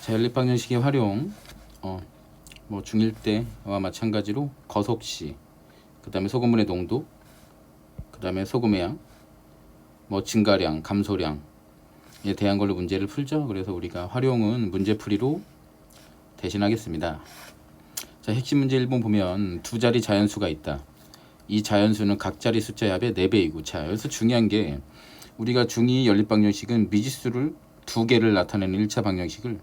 자, 연립방정식의 활용. 뭐 중1 때와 마찬가지로 거속시, 그 다음에 소금물의 농도, 그 다음에 소금의 양, 뭐 증가량, 감소량에 대한 걸로 문제를 풀죠. 그래서 우리가 활용은 문제풀이로 대신하겠습니다. 자, 핵심 문제 1번 보면 두 자리 자연수가 있다. 이 자연수는 각 자리 숫자의 합의 4배이고, 자, 여기서 중요한 게 우리가 중2 연립방정식은 미지수를 2개를 나타내는 1차 방정식을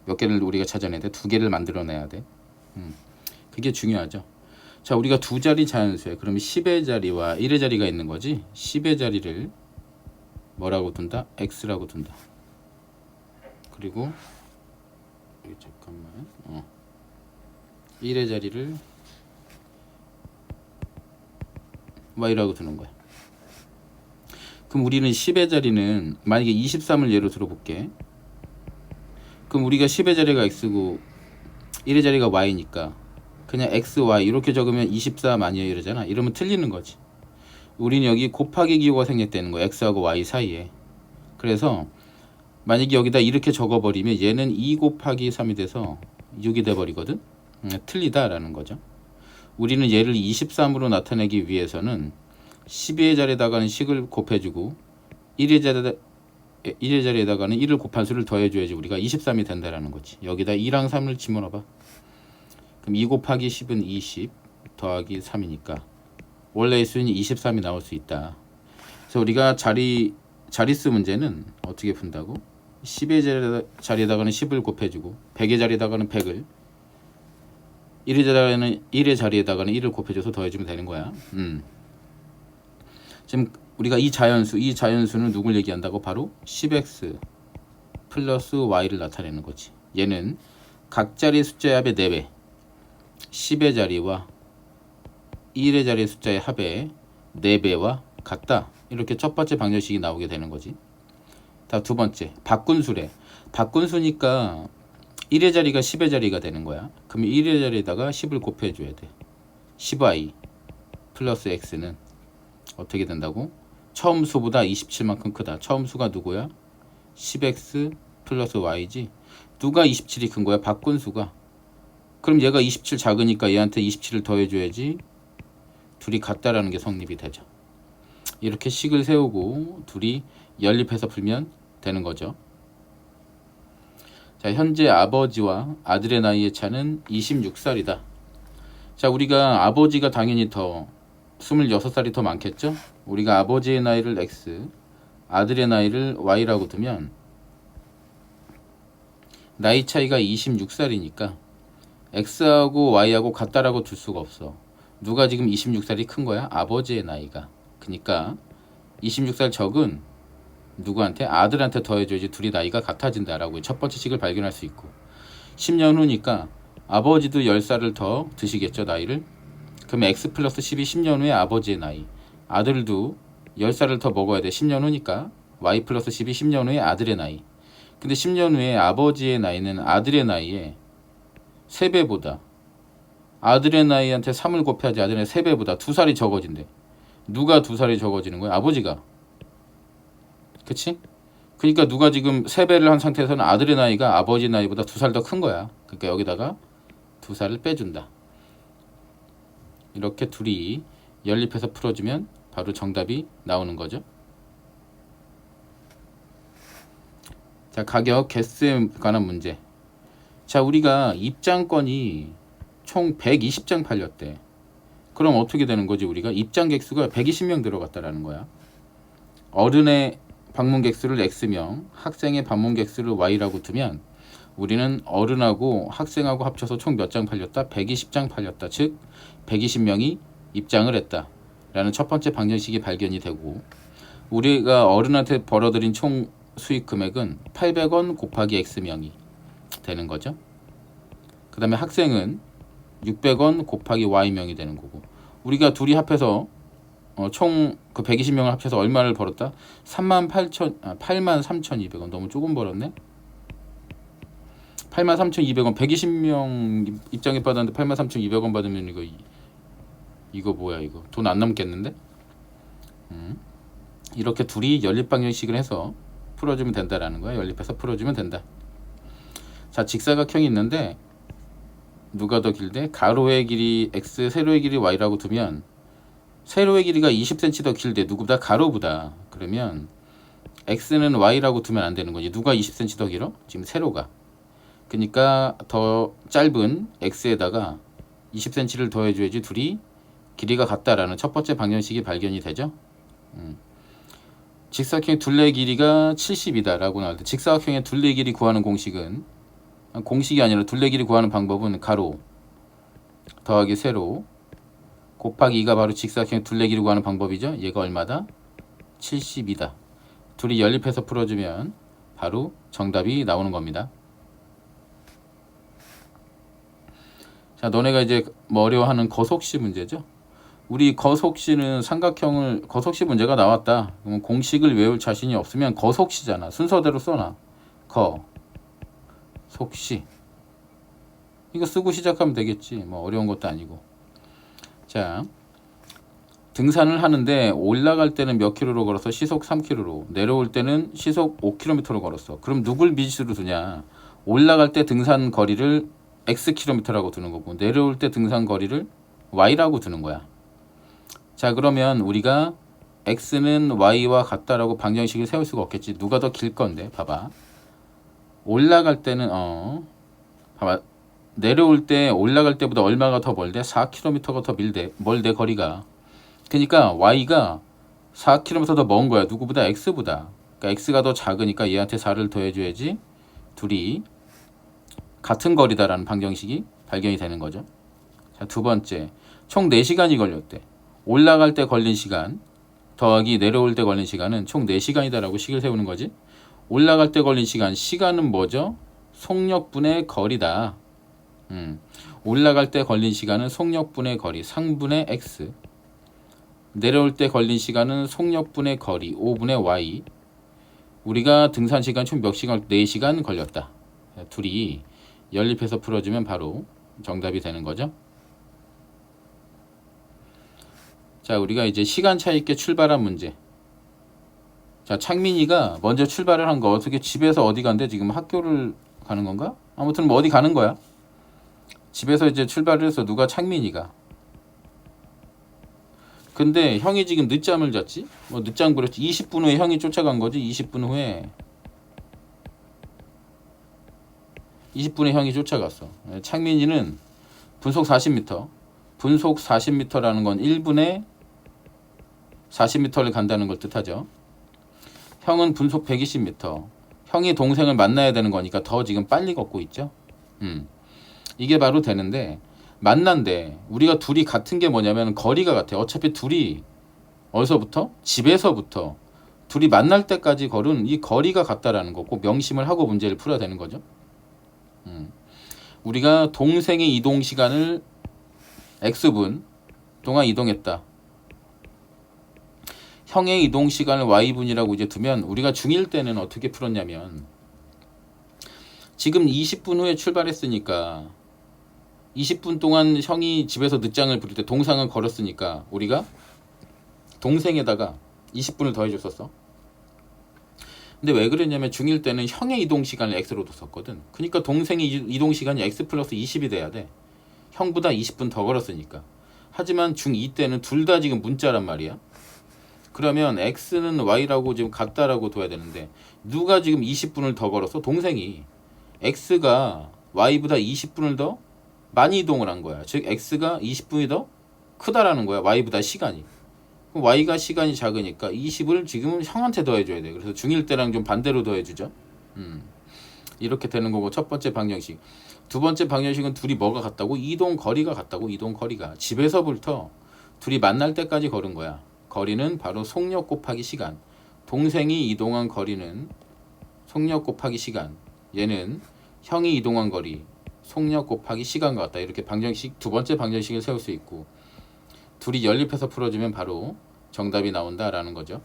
몇 개를 우리가 찾아내야 돼? 2개를 만들어내야 돼. 그게 중요하죠. 자, 우리가 두 자리 자연수에 그러면 10의 자리와 1의 자리가 있는 거지. 10의 자리를 뭐라고 둔다? x라고 둔다. 그리고 여기 잠깐만. 1의 자리를 y라고 두는 거야. 그럼 우리는 10의 자리는 만약에 23을 예로 들어볼게. 그럼 우리가 10의 자리가 x고 1의 자리가 y니까 그냥 x, y 이렇게 적으면 24 아니에요 이러잖아. 이러면 틀리는 거지. 우리는 여기 곱하기 기호가 생겼다는 거야. x하고 y 사이에. 그래서 만약에 여기다 이렇게 적어버리면 얘는 2 곱하기 3이 돼서 6이 돼버리거든. 틀리다라는 거죠. 우리는 얘를 23으로 나타내기 위해서는 12의 자리에다가는 식을 곱해주고 1의 자리에다가는 1을 곱한 수를 더해줘야지 우리가 23이 된다라는 거지. 여기다 2랑 3을 집어넣어봐. 그럼 2 곱하기 10은 20 더하기 3이니까 원래의 수는 23이 나올 수 있다. 그래서 우리가 자릿수 문제는 어떻게 푼다고? 10의 자리에다가는 10을 곱해주고 100의 자리에다가는 100을 1의 자리에다가는 1을 곱해줘서 더해주면 되는 거야. 지금 우리가 이 자연수는 누굴 얘기한다고? 바로 10x 플러스 y를 나타내는 거지. 얘는 각 자리 숫자의 합의 4배, 10의 자리와 1의 자리 숫자의 합의 4배와 같다. 이렇게 첫 번째 방정식이 나오게 되는 거지. 다 두 번째, 바꾼수래. 바꾼수니까 1의 자리가 10의 자리가 되는 거야. 그러면 1의 자리에다가 10을 곱해줘야 돼. 10y 플러스 x는 어떻게 된다고? 처음 수보다 27만큼 크다. 처음 수가 누구야? 10x 플러스 y지. 누가 27이 큰 거야? 바꾼수가. 그럼 얘가 27 작으니까 얘한테 27을 더해줘야지. 둘이 같다라는 게 성립이 되죠. 이렇게 식을 세우고 둘이 연립해서 풀면 되는 거죠. 자, 현재 아버지와 아들의 나이의 차는 26살이다. 자, 우리가 아버지가 당연히 더 26살이 더 많겠죠? 우리가 아버지의 나이를 x, 아들의 나이를 y라고 두면 나이 차이가 26살이니까 x하고 y하고 같다라고 둘 수가 없어. 누가 지금 26살이 큰 거야? 아버지의 나이가. 그러니까 26살 적은 누구한테? 아들한테 더해줘야지 둘이 나이가 같아진다라고 첫 번째 식을 발견할 수 있고, 10년 후니까 아버지도 10살을 더 드시겠죠, 나이를. 그러면 x 플러스 10이 10년 후에 아버지의 나이, 아들도 10살을 더 먹어야 돼. 10년 후니까 y 플러스 10이 10년 후에 아들의 나이. 근데 10년 후에 아버지의 나이는 아들의 나이에 3배보다, 아들의 나이한테 3을 곱해야지 아들의 3배보다 2살이 적어진대. 누가 2살이 적어지는 거야? 아버지가. 그치? 그러니까 누가 지금 3배를 한 상태에서는 아들의 나이가 아버지 나이보다 2살 더 큰 거야. 그러니까 여기다가 2살을 빼준다. 이렇게 둘이 연립해서 풀어주면 바로 정답이 나오는 거죠. 자, 가격 개수에 관한 문제. 자, 우리가 입장권이 총 120장 팔렸대. 그럼 어떻게 되는 거지? 우리가 입장 객수가 120명 들어갔다라는 거야. 어른의 방문 객수를 x명, 학생의 방문 객수를 y라고 두면 우리는 어른하고 학생하고 합쳐서 총 몇 장 팔렸다? 120장 팔렸다. 즉 120명이 입장을 했다 라는 첫 번째 방정식이 발견이 되고, 우리가 어른한테 벌어들인 총 수익 금액은 800원 곱하기 x명이 되는 거죠. 그 다음에 학생은 600원 곱하기 y명이 되는 거고, 우리가 둘이 합해서 총 그 120명을 합쳐서 얼마를 벌었다? 83,200원. 너무 조금 벌었네. 83,200원. 120명 입장에 받았는데 83,200원 받으면 이거 뭐야 이거. 돈 안 남겠는데? 이렇게 둘이 연립방정식을 해서 풀어주면 된다라는 거야. 연립해서 풀어주면 된다. 자, 직사각형이 있는데 누가 더 길대? 가로의 길이 x, 세로의 길이 y라고 두면 세로의 길이가 20cm 더 길대. 누구보다? 가로보다. 그러면 x는 y라고 두면 안 되는 거지. 누가 20cm 더 길어? 지금 세로가. 그러니까 더 짧은 x에다가 20cm를 더해줘야지 둘이 길이가 같다라는 첫 번째 방정식이 발견이 되죠. 직사각형의 둘레 길이가 70이다 라고 나올 때 직사각형의 둘레 길이 구하는 공식은 공식이 아니라 둘레 길이 구하는 방법은 가로 더하기 세로 곱하기 2가 바로 직사각형의 둘레 길이 구하는 방법이죠. 얘가 얼마다? 70이다. 둘이 연립해서 풀어주면 바로 정답이 나오는 겁니다. 자, 너네가 이제 뭐 어려워하는 거속시 문제죠. 우리 거속시는 삼각형을 거속시 문제가 나왔다. 그러면 공식을 외울 자신이 없으면 거속시잖아. 순서대로 써놔. 속시. 이거 쓰고 시작하면 되겠지. 뭐 어려운 것도 아니고. 자, 등산을 하는데 올라갈 때는 몇 킬로로 걸어서 시속 3km로 내려올 때는 시속 5km로 걸었어. 그럼 누굴 미지수로 두냐? 올라갈 때 등산 거리를 xkm라고 두는 거고 내려올 때 등산 거리를 y라고 두는 거야. 자, 그러면 우리가 x는 y와 같다라고 방정식을 세울 수가 없겠지. 누가 더 길 건데 봐봐. 올라갈 때는 봐봐. 내려올 때 올라갈 때보다 얼마가 더 멀대? 4km가 더 멀대 거리가. 그러니까 y가 4km 더 먼 거야. 누구보다? x보다. 그러니까 x가 더 작으니까 얘한테 4를 더해줘야지 둘이 같은 거리다라는 방정식이 발견이 되는 거죠. 자, 두 번째. 총 4시간이 걸렸대. 올라갈 때 걸린 시간 더하기 내려올 때 걸린 시간은 총 4시간이다라고 식을 세우는 거지. 올라갈 때 걸린 시간은 뭐죠? 속력분의 거리다. 올라갈 때 걸린 시간은 속력분의 거리, 상분의 x. 내려올 때 걸린 시간은 속력분의 거리, 5분의 y. 우리가 등산 시간 총 몇 시간? 4시간 걸렸다. 둘이 연립해서 풀어주면 바로 정답이 되는 거죠. 자, 우리가 이제 시간차 있게 출발한 문제. 자, 창민이가 먼저 출발을 한 거 어떻게 집에서 어디 간대? 지금 학교를 가는 건가? 아무튼 뭐 어디 가는 거야. 집에서 이제 출발을 해서 누가? 창민이가. 근데 형이 지금 늦잠을 잤지? 뭐 늦잠 부렸지. 20분 후에 형이 쫓아간 거지. 20분 후에 형이 쫓아갔어. 창민이는 분속 40m. 분속 40m라는 건 1분에 40m를 간다는 걸 뜻하죠. 형은 분속 120m. 형이 동생을 만나야 되는 거니까 더 지금 빨리 걷고 있죠. 이게 바로 되는데 만난데 우리가 둘이 같은 게 뭐냐면 거리가 같아. 어차피 둘이 어디서부터? 집에서부터 둘이 만날 때까지 걸은 이 거리가 같다라는 거 꼭 명심을 하고 문제를 풀어야 되는 거죠. 우리가 동생의 이동 시간을 x분 동안 이동했다. 형의 이동 시간을 y분이라고 이제 두면 우리가 중1 때는 어떻게 풀었냐면 지금 20분 후에 출발했으니까 20분 동안 형이 집에서 늦장을 부릴 때 동상을 걸었으니까 우리가 동생에다가 20분을 더해줬었어. 근데 왜 그랬냐면 중1 때는 형의 이동 시간을 x로 뒀었거든. 그러니까 동생의 이동 시간이 x 플러스 20이 돼야 돼. 형보다 20분 더 걸었으니까. 하지만 중2 때는 둘 다 지금 문자란 말이야. 그러면 x는 y라고 지금 같다라고 둬야 되는데 누가 지금 20분을 더 걸었어? 동생이. x가 y보다 20분을 더 많이 이동을 한 거야. 즉 x가 20분이 더 크다라는 거야. y보다 시간이. 그럼 y가 시간이 작으니까 20을 지금은 형한테 더해줘야 돼. 그래서 중1 때랑 좀 반대로 더해주죠. 이렇게 되는 거고 첫 번째 방정식. 두 번째 방정식은 둘이 뭐가 같다고? 이동 거리가 같다고. 이동 거리가. 집에서부터 둘이 만날 때까지 걸은 거야. 거리는 바로 속력 곱하기 시간. 동생이 이동한 거리는 속력 곱하기 시간. 얘는 형이 이동한 거리 속력 곱하기 시간과 같다. 이렇게 방정식 두 번째 방정식을 세울 수 있고 둘이 연립해서 풀어주면 바로 정답이 나온다라는 거죠.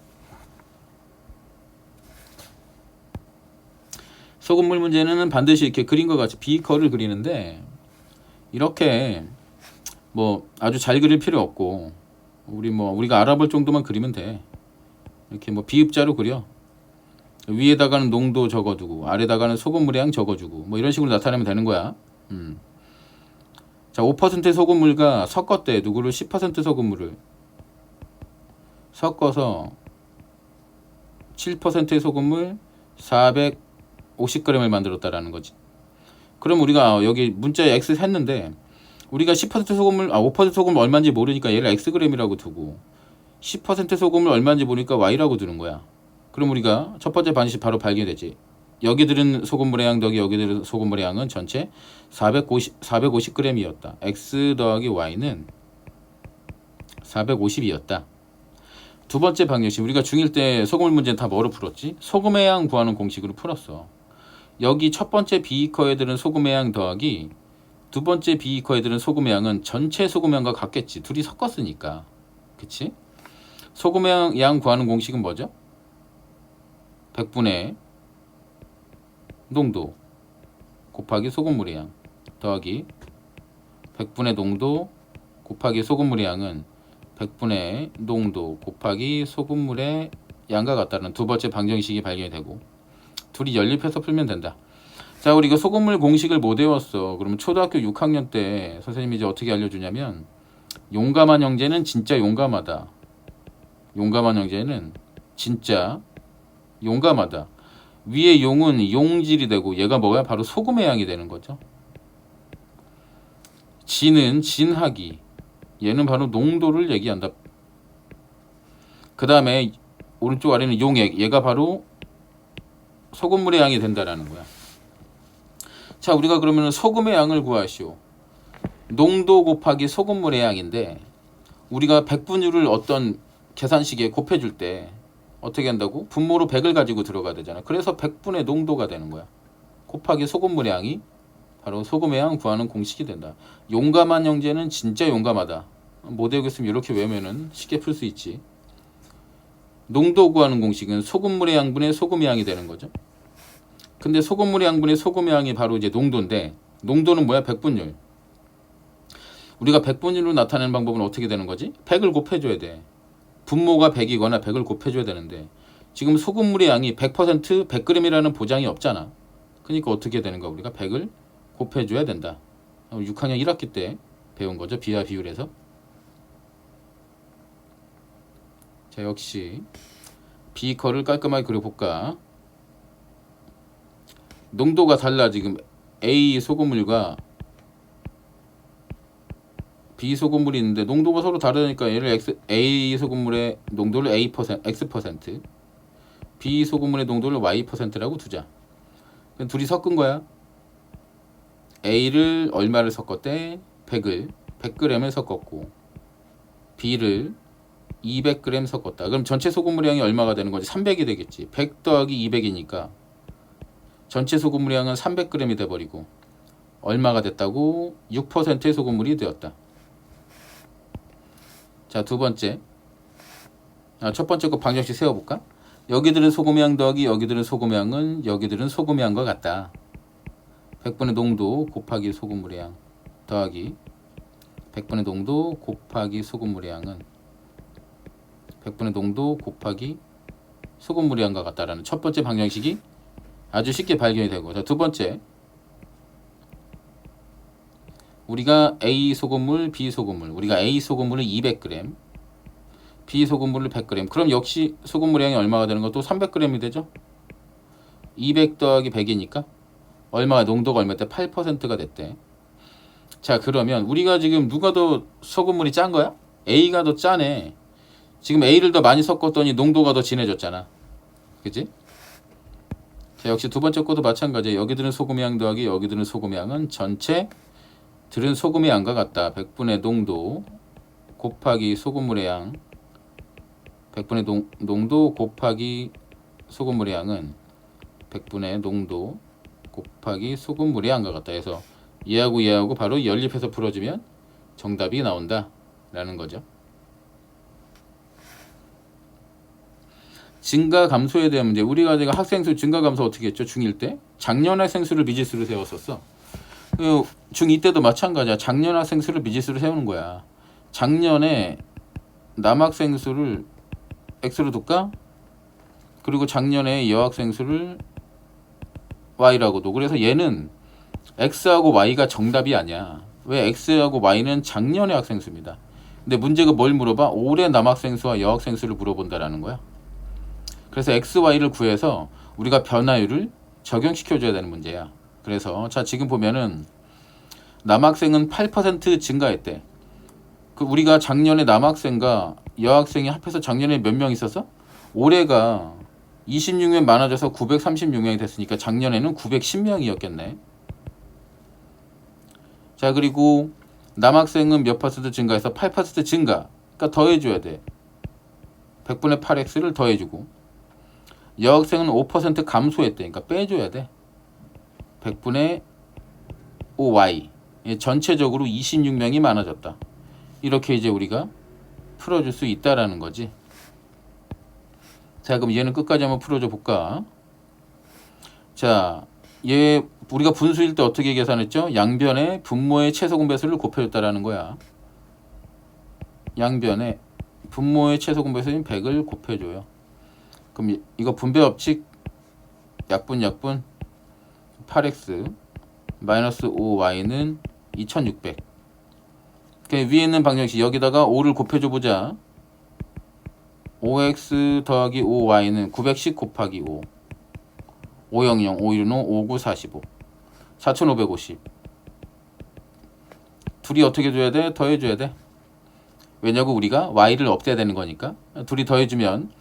소금물 문제는 반드시 이렇게 그린 것 같이 비커를 그리는데 이렇게 뭐 아주 잘 그릴 필요 없고 우리가 알아볼 정도만 그리면 돼. 이렇게 뭐 비읍자로 그려. 위에다가는 농도 적어두고 아래다가는 소금물의 양 적어주고 뭐 이런 식으로 나타내면 되는 거야. 자, 5% 소금물과 섞었대. 누구를? 10% 소금물을 섞어서 7%의 소금물 450g을 만들었다라는 거지. 그럼 우리가 여기 문자에 X 했는데 우리가 10% 소금물 5% 소금물 얼마인지 모르니까 얘를 Xg이라고 두고 10% 소금물 얼마인지 모르니까 Y라고 두는 거야. 그럼 우리가 첫 번째 반드시 바로 발견되지. 여기 들은 소금물의 양 더하기 여기 들은 소금물의 양은 전체 450g이었다. X 더하기 Y는 450이었다. 두 번째 방정식, 우리가 중1 때 소금물 문제는 다 뭐로 풀었지? 소금의 양 구하는 공식으로 풀었어. 여기 첫 번째 비커에 들은 소금의 양 더하기 두 번째 비커에 들은 소금의 양은 전체 소금의 양과 같겠지. 둘이 섞었으니까. 그치? 소금의 양 구하는 공식은 뭐죠? 100분의 농도 곱하기 소금물의 양 더하기 100분의 농도 곱하기 소금물의 양은 100분의 농도 곱하기 소금물의 양과 같다는 두 번째 방정식이 발견이 되고 둘이 연립해서 풀면 된다. 자, 우리 이거 소금물 공식을 못 외웠어. 그러면 초등학교 6학년 때 선생님이 이제 어떻게 알려주냐면 용감한 형제는 진짜 용감하다. 용감한 형제는 진짜 용감하다. 위에 용은 용질이 되고 얘가 뭐야? 바로 소금의 양이 되는 거죠. 진은 진하기. 얘는 바로 농도를 얘기한다. 그 다음에 오른쪽 아래는 용액. 얘가 바로 소금물의 양이 된다라는 거야. 자, 우리가 그러면 소금의 양을 구하시오. 농도 곱하기 소금물의 양인데 우리가 백분율을 어떤 계산식에 곱해줄 때 어떻게 한다고? 분모로 100을 가지고 들어가야 되잖아. 그래서 100분의 농도가 되는 거야. 곱하기 소금물의 양이 바로 소금의 양 구하는 공식이 된다. 용감한 형제는 진짜 용감하다. 못 외우겠으면 이렇게 외우면은 쉽게 풀 수 있지. 농도 구하는 공식은 소금물의 양분의 소금의 양이 되는 거죠. 근데 소금물의 양분의 소금의 양이 바로 이제 농도인데 농도는 뭐야? 백분율. 우리가 백분율로 나타내는 방법은 어떻게 되는 거지? 100을 곱해줘야 돼. 분모가 100이거나 100을 곱해줘야 되는데 지금 소금물의 양이 100% 100g이라는 보장이 없잖아. 그러니까 어떻게 되는 거야? 우리가 100을 곱해줘야 된다. 6학년 1학기 때 배운 거죠. 비와 비율에서. 자, 역시 비커를 깔끔하게 그려볼까? 농도가 달라. 지금 A 소금물과 B 소금물이 있는데 농도가 서로 다르니까 얘를 A 소금물의 농도를 X%, B 소금물의 농도를 Y%라고 두자. 그럼 둘이 섞은 거야. A를 얼마를 섞었대? 100g을 섞었고 B를 200g 섞었다. 그럼 전체 소금물의 양이 얼마가 되는 거지? 300이 되겠지. 100 더하기 200이니까 전체 소금물의 양은 300g이 돼버리고 얼마가 됐다고? 6%의 소금물이 되었다. 자, 두 번째. 첫 번째 거 방정식 세워볼까? 여기들은 소금의 양 더하기 여기들은 소금의 양은 여기들은 소금의 양과 같다. 100분의 농도 곱하기 소금물의 양 더하기 100분의 농도 곱하기 소금물의 양은 100분의 농도 곱하기 소금물의 양과 같다라는 첫 번째 방정식이 아주 쉽게 발견이 되고, 자, 두 번째. 우리가 A 소금물, B 소금물, 우리가 A 소금물을 200g, B 소금물을 100g. 그럼 역시 소금물 양이 얼마가 되는 것도 300g이 되죠. 200 더하기 100이니까 얼마가 농도가 얼마 때 8%가 됐대. 자, 그러면 우리가 지금 누가 더 소금물이 짠 거야? A가 더 짜네. 지금 A를 더 많이 섞었더니 농도가 더 진해졌잖아. 그치? 자, 역시 두 번째 것도 마찬가지예요. 여기들은 소금의 양 더하기 여기들은 소금의 양은 전체 들은 소금의 양과 같다. 100분의 농도 곱하기 소금물의 양 100분의 농도 곱하기 소금물의 양은 100분의 농도 곱하기 소금물의 양과 같다 해서 얘하고 바로 연립해서 풀어주면 정답이 나온다 라는 거죠. 증가 감소에 대한 문제. 우리가 제가 학생 수 증가 감소 어떻게 했죠? 중1 때 작년 학생 수를 미지수로 세웠었어. 중2 때도 마찬가지야. 작년 학생 수를 미지수로 세우는 거야. 작년에 남학생 수를 X로 둘까? 그리고 작년에 여학생 수를 y라고도. 그래서 얘는 x하고 y가 정답이 아니야. 왜? x하고 y는 작년의 학생 수입니다. 근데 문제가 뭘 물어봐? 올해 남학생 수와 여학생 수를 물어본다라는 거야. 그래서 x, y를 구해서 우리가 변화율을 적용시켜줘야 되는 문제야. 그래서 자, 지금 보면은 남학생은 8% 증가했대. 그 우리가 작년에 남학생과 여학생이 합해서 작년에 몇 명 있었어? 올해가 26명 많아져서 936명이 됐으니까 작년에는 910명이었겠네. 자, 그리고 남학생은 몇 퍼센트 증가해서 8% 증가. 그러니까 더해줘야 돼. 100분의 8x를 더해주고, 여학생은 5% 감소했대. 그러니까 빼줘야 돼. 100분의 5y. 전체적으로 26명이 많아졌다. 이렇게 이제 우리가 풀어줄 수 있다라는 거지. 자, 그럼 얘는 끝까지 한번 풀어줘 볼까? 자, 얘 우리가 분수일 때 어떻게 계산했죠? 양변에 분모의 최소 공배수를 곱해줬다라는 거야. 양변에 분모의 최소 공배수인 100을 곱해줘요. 그럼 이거 분배 법칙 약분 8x 마이너스 5y는 2600. 위에 있는 방정식 여기다가 5를 곱해줘 보자. 5x 더하기 5y는 910 곱하기 5. 500, 515, 5945. 4550. 둘이 어떻게 줘야 돼? 더해줘야 돼. 왜냐고? 우리가 y를 없애야 되는 거니까. 둘이 더해주면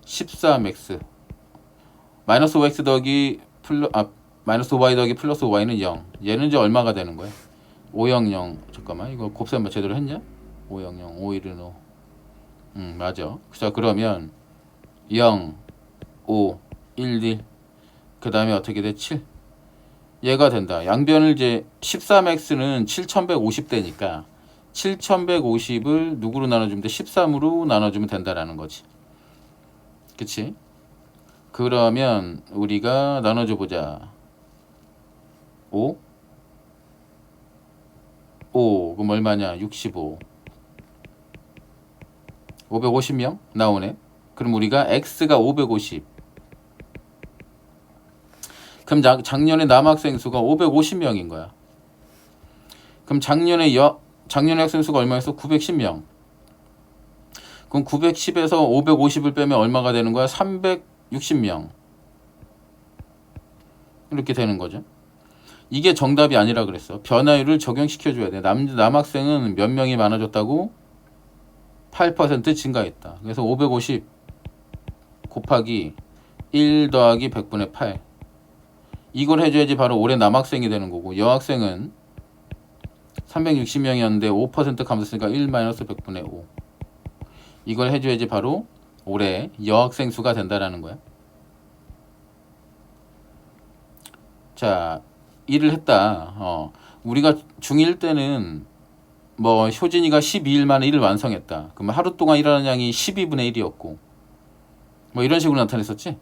13x 마이너스 5x 더하기 마이너스 5y 더하기 플러스 5y는 0. 얘는 이제 얼마가 되는 거야? 500. 잠깐만, 이거 곱셈 한번 제대로 했냐? 500, 515. 맞아. 자, 그러면 0, 5, 1, 1. 그 다음에 어떻게 돼? 7. 얘가 된다. 양변을 이제 13x는 7150대니까 7150을 누구로 나눠주면 돼? 13으로 나눠주면 된다라는 거지. 그치? 그러면 우리가 나눠줘 보자. 5? 그럼 얼마냐? 65. 550명 나오네. 그럼 우리가 x가 550. 그럼 작년에 남학생 수가 550명인 거야. 그럼 작년에 학생 수가 얼마였어? 910명. 그럼 910에서 550을 빼면 얼마가 되는 거야? 360명. 이렇게 되는 거죠. 이게 정답이 아니라 그랬어. 변화율을 적용시켜줘야 돼. 남학생은 몇 명이 많아졌다고? 8% 증가했다. 그래서 550 곱하기 1 더하기 100분의 8. 이걸 해줘야지 바로 올해 남학생이 되는 거고, 여학생은 360명이었는데 5% 감소했으니까 1 마이너스 100분의 5. 이걸 해줘야지 바로 올해 여학생 수가 된다라는 거야. 자, 일을 했다. 우리가 중1 때는 뭐 효진이가 12일 만에 일을 완성했다. 그러면 하루 동안 일하는 양이 12분의 1이었고 뭐 이런 식으로 나타냈었지.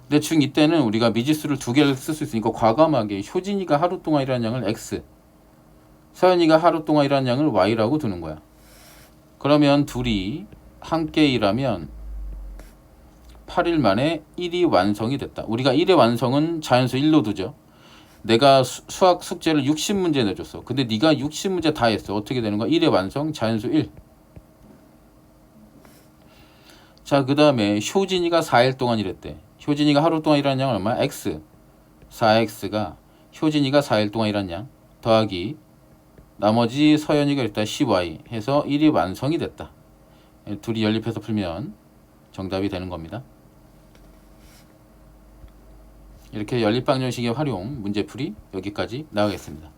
근데 중2 때는 우리가 미지수를 두 개를 쓸 수 있으니까 과감하게 효진이가 하루 동안 일하는 양을 x, 서연이가 하루 동안 일하는 양을 y라고 두는 거야. 그러면 둘이 함께 일하면 8일 만에 1이 완성이 됐다. 우리가 1의 완성은 자연수 1로 두죠. 내가 수학 숙제를 60문제 내줬어. 근데 네가 60문제 다 했어. 어떻게 되는 거야? 1의 완성 자연수 1. 자, 그 다음에 효진이가 4일 동안 일했대. 효진이가 하루 동안 일한 양은 얼마야? x. 4x가 효진이가 4일 동안 일한 양 더하기 나머지 서연이가 일단 10y 해서 1이 완성이 됐다. 둘이 연립해서 풀면 정답이 되는 겁니다. 이렇게 연립방정식의 활용 문제풀이 여기까지 나가겠습니다.